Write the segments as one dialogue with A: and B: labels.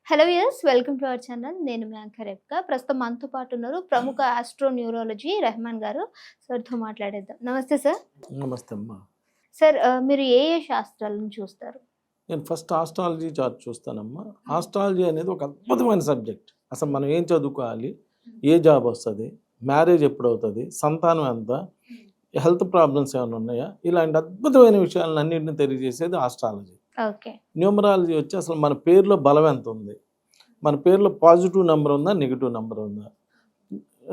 A: Hello yes welcome to our channel. నేను మీ anchor రేఖ. ప్రస్తుతం మనతో పాటు ఉన్నారు ప్రముఖ ఆస్ట్రో న్యూరాలజీ రెహమాన్ గారు. సార్తో మాట్లాడేద్దాం. నమస్తే సార్.
B: నమస్తే అమ్మా.
A: సార్ మీరు ఏ శాస్త్రాలను చూస్తారు?
B: నేను ఫస్ట్ ఆస్ట్రాలజీ చార్ట్ చూస్తానమ్మా. ఆస్ట్రాలజీ అనేది ఒక అద్భుతమైన సబ్జెక్ట్. అసలు మనం ఏం చదువుకోవాలి, ఏ జాబ్ వస్తుంది, మ్యారేజ్ ఎప్పుడు అవుతుంది, సంతానం ఎంత, హెల్త్ ప్రాబ్లమ్స్ ఏమైనా ఉన్నాయా, ఇలాంటి అద్భుతమైన విషయాలను అన్నింటినీ తెలియజేసేది ఆస్ట్రాలజీ.
A: ఓకే.
B: న్యూమరాలజీ వచ్చి అసలు మన పేరులో బలం ఎంత ఉంది, మన పేరులో పాజిటివ్ నెంబర్ ఉందా, నెగిటివ్ నెంబర్ ఉందా,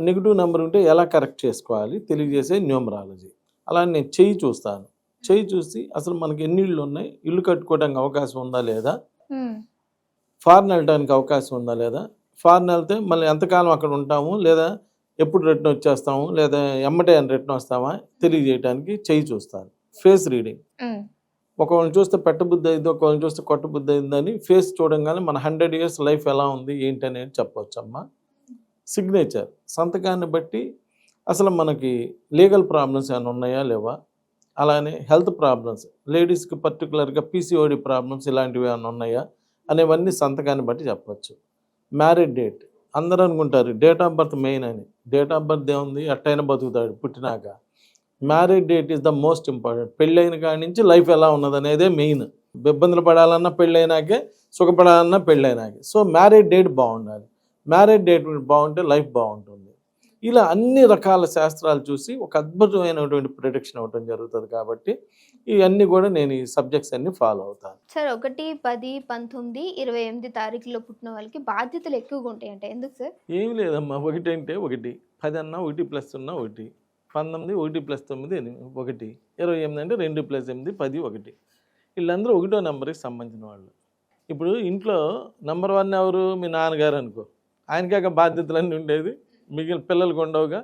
B: నెగిటివ్ నెంబర్ ఉంటే ఎలా కరెక్ట్ చేసుకోవాలి తెలియజేసే న్యూమరాలజీ. అలా నేను చెయ్యి చూస్తాను. చెయ్యి చూసి అసలు మనకి ఎన్ని ఇళ్ళు ఉన్నాయి, ఇల్లు కట్టుకోవడానికి అవకాశం ఉందా లేదా, ఫారెన్ వెళ్ళడానికి అవకాశం ఉందా లేదా, ఫారెన్ వెళ్తే మళ్ళీ ఎంతకాలం అక్కడ ఉంటాము, లేదా ఎప్పుడు రిటర్న్ వచ్చేస్తాము, లేదా ఎమ్మటే రిటర్న్ వస్తామా తెలియజేయడానికి చెయ్యి చూస్తాను. ఫేస్ రీడింగ్, ఒకళ్ళని చూస్తే పెట్టబుద్ధి అయింది, ఒకళ్ళని చూస్తే కొట్టబుద్ధి అయిందని ఫేస్ చూడంగానే మన 100 years లైఫ్ ఎలా ఉంది ఏంటి అనేది చెప్పవచ్చు అమ్మా. సిగ్నేచర్, సంతకాన్ని బట్టి అసలు మనకి లీగల్ ప్రాబ్లమ్స్ ఏమైనా ఉన్నాయా లేవా, అలానే హెల్త్ ప్రాబ్లమ్స్, లేడీస్కి పర్టికులర్గా పీసీఓడి ప్రాబ్లమ్స్ ఇలాంటివి ఏమైనా ఉన్నాయా అనేవన్నీ సంతకాన్ని బట్టి చెప్పచ్చు. మ్యారేజ్ డేట్, అందరూ అనుకుంటారు డేట్ ఆఫ్ బర్త్ మెయిన్ అని. డేట్ ఆఫ్ బర్త్ ఏముంది, ఎట్టయినా బతుకుతాడు పుట్టినాక. Marriage date is the most important. పెళ్ళైన కాడి నుంచి లైఫ్ ఎలా ఉన్నది అనేదే మెయిన్. ఇబ్బందులు పడాలన్నా పెళ్ళైనాకే, సుఖపడాలన్నా పెళ్ళైనాకే. సో మ్యారేజ్ డేట్ బాగుండాలి. మ్యారేజ్ డేట్ బాగుంటే లైఫ్ బాగుంటుంది. ఇలా అన్ని రకాల శాస్త్రాలు చూసి ఒక అద్భుతమైనటువంటి ప్రిడిక్షన్ అవ్వటం జరుగుతుంది. కాబట్టి ఇవన్నీ కూడా నేను ఈ సబ్జెక్ట్స్ అన్ని ఫాలో అవుతాను.
A: సార్ 1, 10, 19, 28 తారీఖులో పుట్టిన వాళ్ళకి బాధ్యతలు ఎక్కువగా ఉంటాయి అంటే ఎందుకు సార్?
B: ఏం లేదమ్మా, 1 అంటే 1, 10 అన్నా 1 + 0 1, 19 1 + 9 1, 28 అంటే 2 + 8 10 1. వీళ్ళందరూ 1వ నెంబర్కి సంబంధించిన వాళ్ళు. ఇప్పుడు ఇంట్లో నెంబర్ 1 ఎవరు, మీ నాన్నగారు అనుకో, ఆయనకాక బాధ్యతలన్నీ ఉండేది, మిగిలిన పిల్లలకు ఉండవుగా.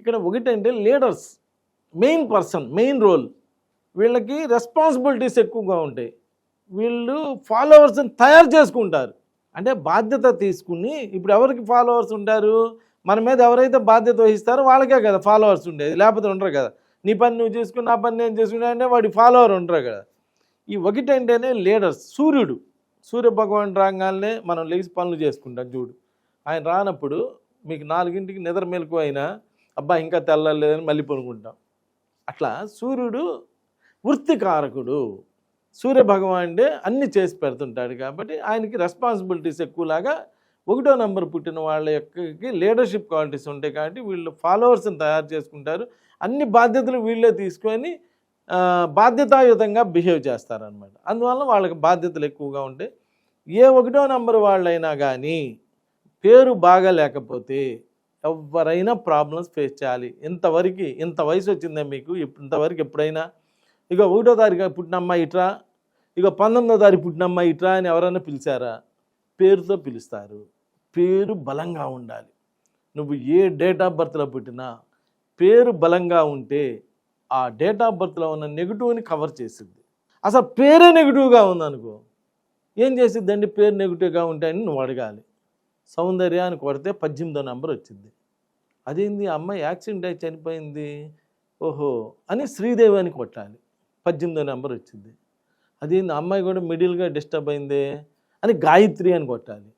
B: ఇక్కడ 1 అంటే leaders, main person, main role. వీళ్ళకి రెస్పాన్సిబిలిటీస్ ఎక్కువగా ఉంటాయి. వీళ్ళు ఫాలోవర్స్ని తయారు చేసుకుంటారు. అంటే బాధ్యత తీసుకుని, ఇప్పుడు ఎవరికి ఫాలోవర్స్ ఉంటారు, మన మీద ఎవరైతే బాధ్యత వహిస్తారో వాళ్ళకే కదా ఫాలోవర్స్ ఉండేది, లేకపోతే ఉండరు కదా. నీ పని నువ్వు చేసుకుని నా పని నేను చేసుకున్నా అంటే వాడి ఫాలోవర్ ఉండరు కదా. ఈ 1 అంటేనే లీడర్స్. సూర్యుడు, సూర్య భగవాన్ రాగానే మనం లేచి పనులు చేసుకుంటాం చూడు. ఆయన రానప్పుడు మీకు 4ంటికి నిద్ర మెలకు అయినా అబ్బా ఇంకా తెల్లలేదని మళ్ళీ పనుకుంటాం. అట్లా సూర్యుడు వృత్తికారకుడు. సూర్య భగవానుడే అన్నీ చేసి పెడుతుంటాడు. కాబట్టి ఆయనకి రెస్పాన్సిబిలిటీస్ ఎక్కువలాగా 1వ నెంబర్ పుట్టిన వాళ్ళ యొక్క లీడర్షిప్ క్వాలిటీస్ ఉంటాయి. కాబట్టి వీళ్ళు ఫాలోవర్స్ని తయారు చేసుకుంటారు. అన్ని బాధ్యతలు వీళ్ళే తీసుకొని బాధ్యతాయుతంగా బిహేవ్ చేస్తారనమాట. అందువల్ల వాళ్ళకి బాధ్యతలు ఎక్కువగా ఉంటాయి. ఏ 1వ నెంబర్ వాళ్ళైనా కానీ పేరు బాగా లేకపోతే ఎవరైనా ప్రాబ్లమ్స్ ఫేస్ చేయాలి. ఇంత వయసు వచ్చిందే మీకు, ఇంతవరకు ఎప్పుడైనా ఇక 1వ తారీఖు పుట్టిన అమ్మాయి ఇట్రా, ఇక 19వ తారీఖు పుట్టిన అమ్మాయి ఇట్రా అని ఎవరైనా పిలిచారా? పేరుతో పిలుస్తారు. పేరు బలంగా ఉండాలి. నువ్వు ఏ డేట్ ఆఫ్ బర్త్లో పుట్టినా పేరు బలంగా ఉంటే ఆ డేట్ ఆఫ్ బర్త్లో ఉన్న నెగిటివ్ని కవర్ చేసిద్ది. అసలు పేరే నెగిటివ్గా ఉందనుకో ఏం చేసిద్దండి? పేరు నెగిటివ్గా ఉంటాయని నువ్వు అడగాలి. సౌందర్య అని కొడితే 18వ నెంబర్ వచ్చింది. అదేంది అమ్మాయి యాక్సిడెంట్ అయి చనిపోయింది, ఓహో అని శ్రీదేవి అని కొట్టాలి, 18వ నెంబర్ వచ్చింది. అదేంది అమ్మాయి కూడా మిడిల్గా డిస్టర్బ్ అయింది అని గాయత్రి అని కొట్టాలి,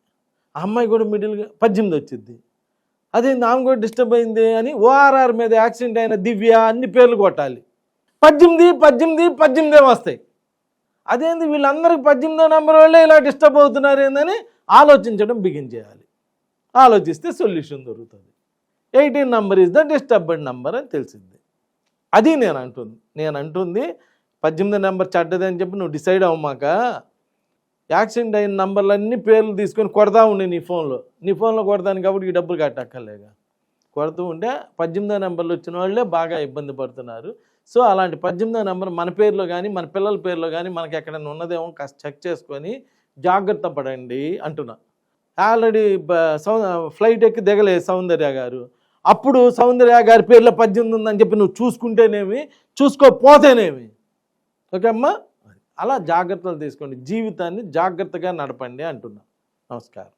B: ఆ అమ్మాయి కూడా మిడిల్గా 18 వచ్చింది. అదేంది ఆమె కూడా డిస్టర్బ్ అయింది అని ఓఆర్ఆర్ మీద యాక్సిడెంట్ అయిన దివ్య అన్ని పేర్లు కొట్టాలి, 18 18 18 వస్తాయి. అదేంది వీళ్ళందరికీ 18వ నెంబర్ వాళ్ళే ఇలా డిస్టర్బ్ అవుతున్నారు ఏందని ఆలోచించడం బిగిన్ చేయాలి. ఆలోచిస్తే సొల్యూషన్ దొరుకుతుంది. 18 నెంబర్ ఈజ్ ద డిస్టర్బెడ్ నెంబర్ అని తెలిసింది. అది నేను అంటుంది 18వ నెంబర్ చెడ్డదని చెప్పి నువ్వు డిసైడ్ అవ్వమాక. యాక్సిడెంట్ అయిన నంబర్లన్నీ పేర్లు తీసుకొని కొడతా ఉండే నీ ఫోన్లో కొడతాను కాబట్టి ఈ డబ్బులు కట్టక్కర్లేగా. కొడుతూ ఉంటే 18వ నెంబర్లు వచ్చిన వాళ్ళే బాగా ఇబ్బంది పడుతున్నారు. సో అలాంటి 18వ నెంబర్ మన పేరులో కానీ మన పిల్లల పేరులో కానీ మనకి ఎక్కడైనా ఉన్నదేమో కాస్త చెక్ చేసుకొని జాగ్రత్త పడండి అంటున్నా. ఆల్రెడీ ఫ్లైట్ ఎక్కి దిగలే సౌందర్య గారు, అప్పుడు సౌందర్య గారి పేర్లో 18 ఉందని చెప్పి నువ్వు చూసుకుంటేనేమి, చూసుకోపోతేనేమి. ఓకే అమ్మా, అలా జాగ్రత్తలు తీసుకోండి, జీవితాన్ని జాగ్రత్తగా నడపండి అంటున్నా. నమస్కారం.